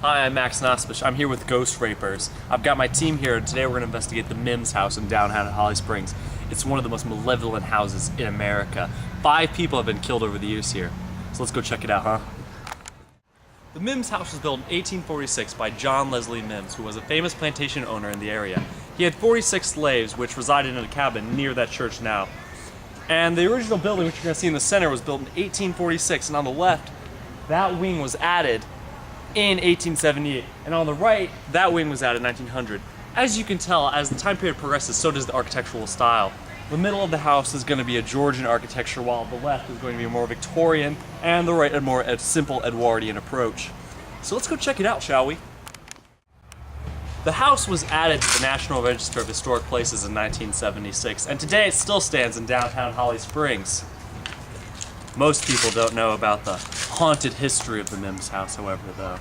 Hi, I'm Max Nospish. I'm here with Ghost Rapers. I've got my team here, and today we're going to investigate the Mims house in downtown Holly Springs. It's one of the most malevolent houses in America. 5 people have been killed over the years here. So let's go check it out, huh? The Mims house was built in 1846 by John Leslie Mims, who was a famous plantation owner in the area. He had 46 slaves, which resided in a cabin near that church now. And the original building, which you're going to see in the center, was built in 1846, and on the left, that wing was added in 1878, and on the right, that wing was added in 1900. As you can tell, as the time period progresses, so does the architectural style. The middle of the house is going to be a Georgian architecture, while the left is going to be a more Victorian, and the right a more simple Edwardian approach. So let's go check it out, shall we? The house was added to the National Register of Historic Places in 1976, and today it still stands in downtown Holly Springs. Most people don't know about the haunted history of the Mims house, however, though.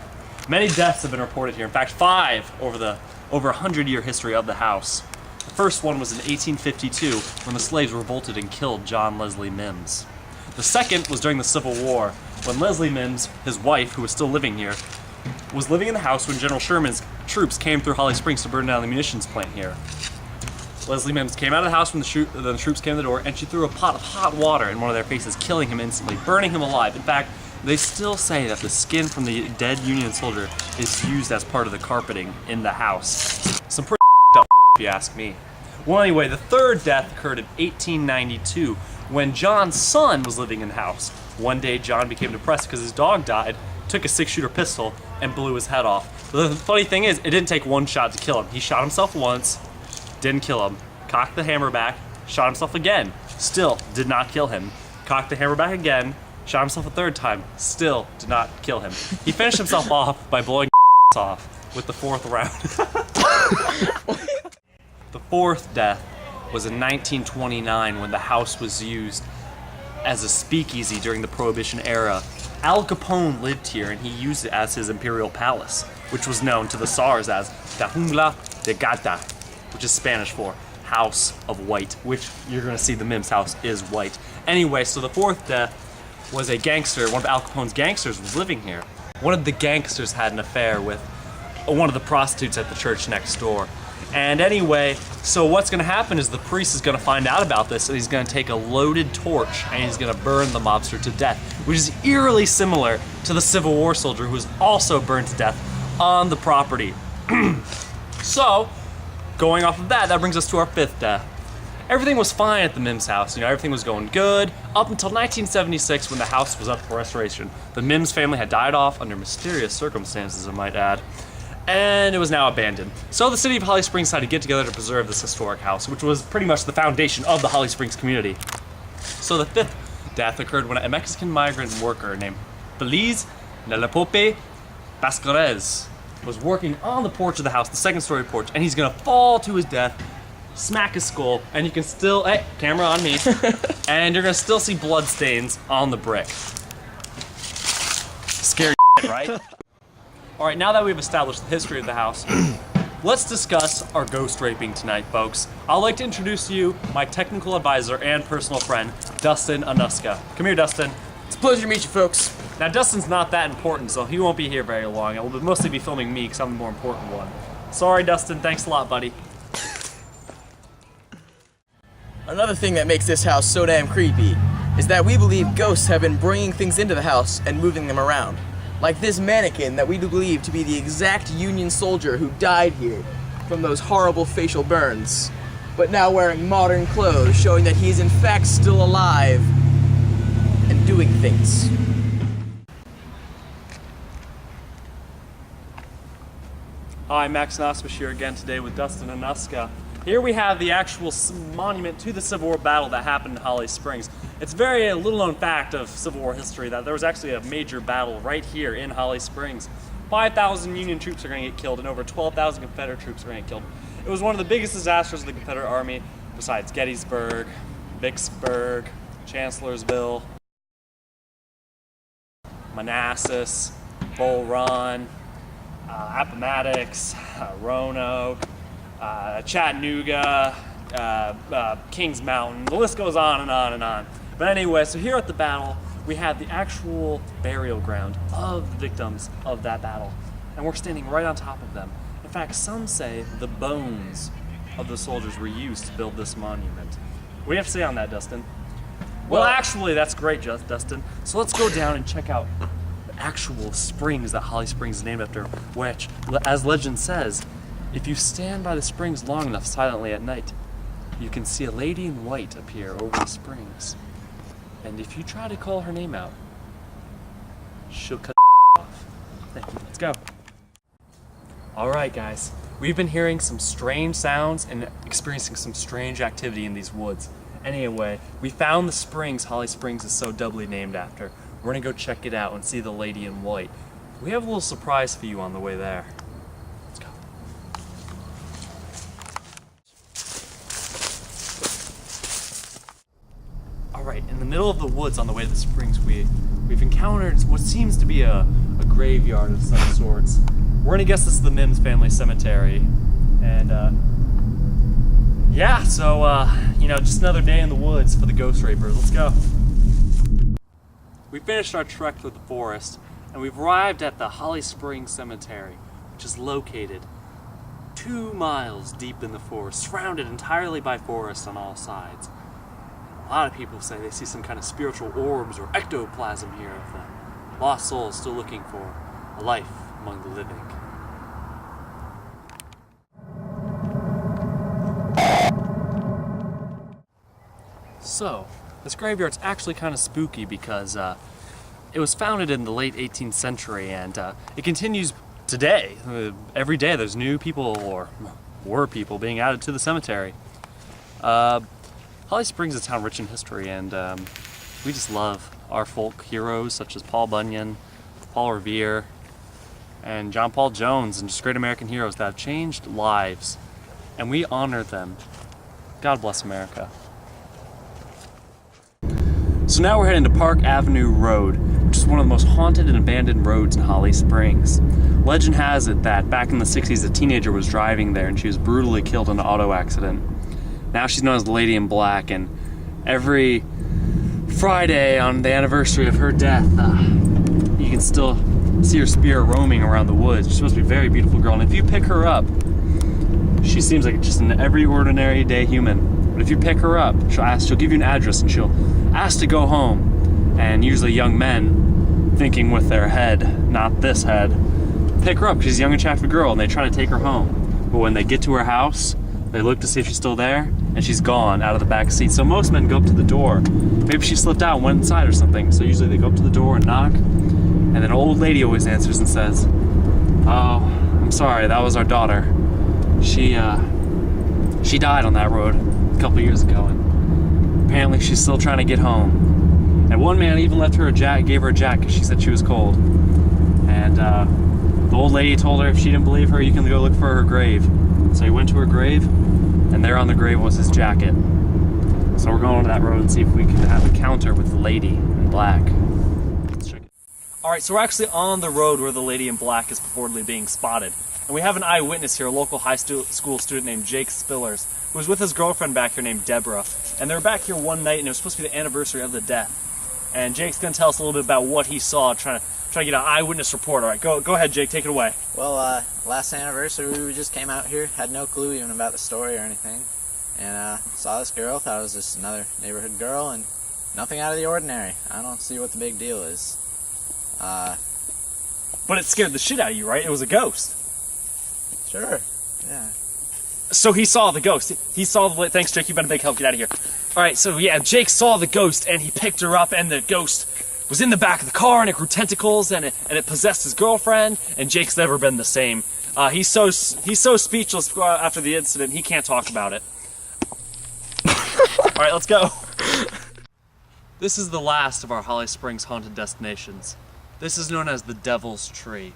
Many deaths have been reported here. In fact, 5 over the over 100-year history of the house. The first one was in 1852 when the slaves revolted and killed John Leslie Mims. The second was during the Civil War when Leslie Mims, his wife, who was still living here, was living in the house when General Sherman's troops came through Holly Springs to burn down the munitions plant here. Leslie Mims came out of the house when the troops came to the door, and she threw a pot of hot water in one of their faces, killing him instantly, burning him alive. In fact, they still say that the skin from the dead Union soldier is used as part of the carpeting in the house. Some pretty up if you ask me. Well, anyway, the third death occurred in 1892 when John's son was living in the house. One day, John became depressed because his dog died, took a 6-shooter pistol, and blew his head off. The funny thing is, it didn't take one shot to kill him. He shot himself once, didn't kill him, cocked the hammer back, shot himself again, still did not kill him, cocked the hammer back again, shot himself a third time, still did not kill him. He finished himself off by blowing off with the 4th round. The 4th death was in 1929 when the house was used as a speakeasy during the Prohibition era. Al Capone lived here, and he used it as his imperial palace, which was known to the Tsars as La Jungla de Gata, which is Spanish for House of White, which you're gonna see the Mims house is white. Anyway, so the 4th death was a gangster, one of Al Capone's gangsters was living here. One of the gangsters had an affair with one of the prostitutes at the church next door. And anyway, so what's gonna happen is the priest is gonna find out about this, and he's gonna take a loaded torch and he's gonna burn the mobster to death, which is eerily similar to the Civil War soldier who was also burned to death on the property. So, going off of that, that brings us to our 5th death. Everything was fine at the Mims house, everything was going good, up until 1976 when the house was up for restoration. The Mims family had died off under mysterious circumstances, I might add, and it was now abandoned. So the city of Holly Springs decided to get together to preserve this historic house, which was pretty much the foundation of the Holly Springs community. So the 5th death occurred when a Mexican migrant worker named Feliz Nelapope Pasquarez was working on the porch of the house, the 2nd-story porch, and he's gonna fall to his death, smack his skull, and you can still, hey, camera on me, and you're gonna still see blood stains on the brick. Scary right? All right, now that we've established the history of the house, let's discuss our ghost raping tonight, folks. I'd like to introduce to you my technical advisor and personal friend, Dustin Anuska. Come here, Dustin. It's a pleasure to meet you, folks. Now, Dustin's not that important, so he won't be here very long. I'll mostly be filming me because I'm the more important one. Sorry, Dustin. Thanks a lot, buddy. Another thing that makes this house so damn creepy is that we believe ghosts have been bringing things into the house and moving them around. Like this mannequin that we believe to be the exact Union soldier who died here from those horrible facial burns, but now wearing modern clothes, showing that he is in fact still alive and doing things. Hi, Max Nospish here again today with Dustin Anuska. Here we have the actual monument to the Civil War battle that happened in Holly Springs. It's a little known fact of Civil War history that there was actually a major battle right here in Holly Springs. 5,000 Union troops are going to get killed and over 12,000 Confederate troops are going to get killed. It was one of the biggest disasters of the Confederate Army besides Gettysburg, Vicksburg, Chancellorsville, Manassas, Bull Run, Appomattox, Roanoke, Chattanooga, Kings Mountain. The list goes on and on and on. But anyway, so here at the battle, we have the actual burial ground of the victims of that battle. and we're standing right on top of them. In fact, some say the bones of the soldiers were used to build this monument. What do you have to say on that, Dustin? Well, actually, that's great, Dustin. So let's go down and check out the actual springs that Holly Springs is named after, which, as legend says, if you stand by the springs long enough silently at night, you can see a lady in white appear over the springs. And if you try to call her name out, she'll cut off. Thank you. Let's go. All right, guys. We've been hearing some strange sounds and experiencing some strange activity in these woods. Anyway, we found the springs Holly Springs is so doubly named after. We're gonna go check it out and see the lady in white. We have a little surprise for you on the way there. Let's go. All right, in the middle of the woods on the way to the springs, we've encountered what seems to be a graveyard of some sorts. We're gonna guess this is the Mims family cemetery. And yeah, so just another day in the woods for the Ghost Rapers. Let's go. We finished our trek through the forest, and we've arrived at the Holly Springs Cemetery, which is located 2 miles deep in the forest, surrounded entirely by forest on all sides. A lot of people say they see some kind of spiritual orbs or ectoplasm here of them. Lost souls still looking for a life among the living. So, this graveyard's actually kind of spooky because it was founded in the late 18th century, and it continues today. Every day there's new people, or were people, being added to the cemetery. Holly Springs is a town rich in history, and we just love our folk heroes such as Paul Bunyan, Paul Revere, and John Paul Jones, and just great American heroes that have changed lives, and we honor them. God bless America. So now we're heading to Park Avenue Road, which is one of the most haunted and abandoned roads in Holly Springs. Legend has it that back in the 60s, a teenager was driving there and she was brutally killed in an auto accident. Now she's known as the Lady in Black, and every Friday on the anniversary of her death, you can still see her spirit roaming around the woods. She's supposed to be a very beautiful girl, and if you pick her up, she seems like just an every ordinary day human. But if you pick her up, she'll give you an address and she'll ask to go home. And usually young men, thinking with their head, not this head, pick her up because she's a young attractive girl and they try to take her home. But when they get to her house, they look to see if she's still there and she's gone out of the back seat. So most men go up to the door. Maybe she slipped out and went inside or something. So usually they go up to the door and knock. And then an old lady always answers and says, "Oh, I'm sorry, that was our daughter. She died on that road a couple years ago, and apparently she's still trying to get home." And one man even left her gave her a jacket because she said she was cold. And the old lady told her if she didn't believe her, you can go look for her grave. So he went to her grave, and there on the grave was his jacket. So we're going to that road and see if we can have a encounter with the Lady in Black. Let's check it. All right, so we're actually on the road where the Lady in Black is purportedly being spotted. And we have an eyewitness here, a local high school student named Jake Spillers, who was with his girlfriend back here named Deborah. And they were back here one night, and it was supposed to be the anniversary of the death. And Jake's going to tell us a little bit about what he saw, trying to get an eyewitness report. All right, go ahead, Jake, take it away. Well, last anniversary, we just came out here, had no clue even about the story or anything. And saw this girl, thought it was just another neighborhood girl, and nothing out of the ordinary. I don't see what the big deal is. But it scared the shit out of you, right? It was a ghost. Sure, yeah. So he saw the ghost. He saw the... Thanks, Jake. You've been a big help. Get out of here. All right, so yeah, Jake saw the ghost, and he picked her up, and the ghost was in the back of the car, and it grew tentacles, and it possessed his girlfriend, and Jake's never been the same. He's so speechless after the incident, he can't talk about it. All right, let's go. This is the last of our Holly Springs haunted destinations. This is known as the Devil's Tree.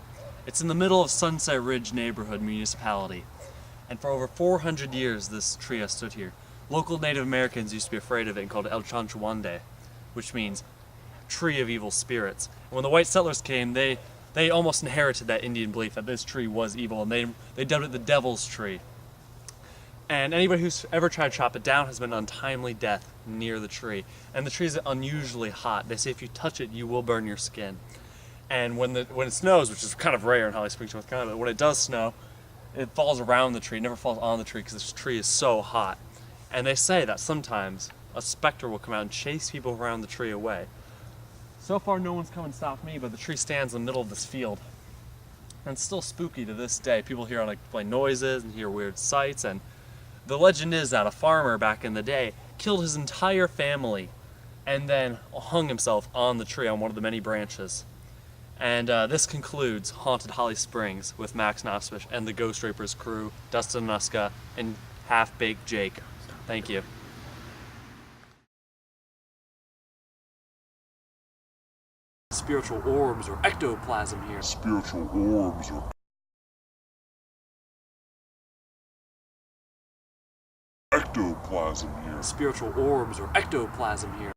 It's in the middle of Sunset Ridge Neighborhood Municipality. And for over 400 years, this tree has stood here. Local Native Americans used to be afraid of it and called it El Chanchuande, which means tree of evil spirits. And when the white settlers came, they almost inherited that Indian belief that this tree was evil, and they dubbed it the Devil's Tree. And anybody who's ever tried to chop it down has been an untimely death near the tree. And the tree is unusually hot. They say if you touch it, you will burn your skin. And when it snows, which is kind of rare in Holly Springs, North Carolina, but when it does snow, it falls around the tree. It never falls on the tree because this tree is so hot. And they say that sometimes a specter will come out and chase people around the tree away. So far, no one's come and stopped me, but the tree stands in the middle of this field. And it's still spooky to this day. People hear unexplained noises and hear weird sights. And the legend is that a farmer back in the day killed his entire family and then hung himself on the tree on one of the many branches. And this concludes Haunted Holly Springs with Max Nospish and the Ghost Rapers crew, Dustin Nuska, and Half-Baked Jake. Thank you. Spiritual orbs or ectoplasm here. Spiritual orbs or ectoplasm here. Spiritual orbs or ectoplasm here.